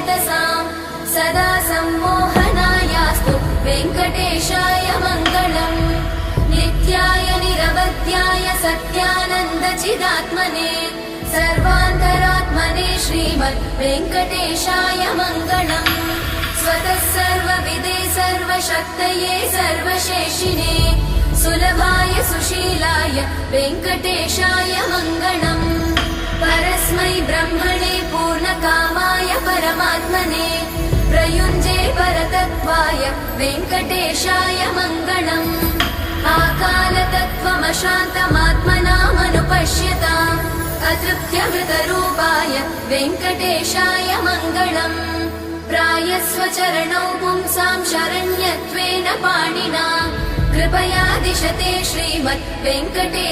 चेतसाम् सदा सम्मोहनायास्तु वेङ्कटेशाय मङ्गलम्। नित्याय निरवध्याय सत्यानन्दचिदात्मने सर्वान्तरात्मने श्रीमद् वेङ्कटेशाय मङ्गलम्। स्वतः सर्वविदे सर्वशक्तये सर्वशेषिणे सुलभाय सुशीलाय वेङ्कटेशाय मङ्गलम्। परस्मै ब्रह्मणे पूर्णकामाय परमात्मने प्रयुञ्जे परतत्त्वाय वेङ्कटेशाय मङ्गलम्। आकालतत्त्वमशान्तमात्मनामनुपश्यताम् अतृप्त्यमृतरूपाय वेङ्कटेशाय मङ्गलम्। प्रायस्वचरणौ पुंसां शरण्यत्वेन पाणिना कृपया दिशते श्रीमद् वेङ्कटेश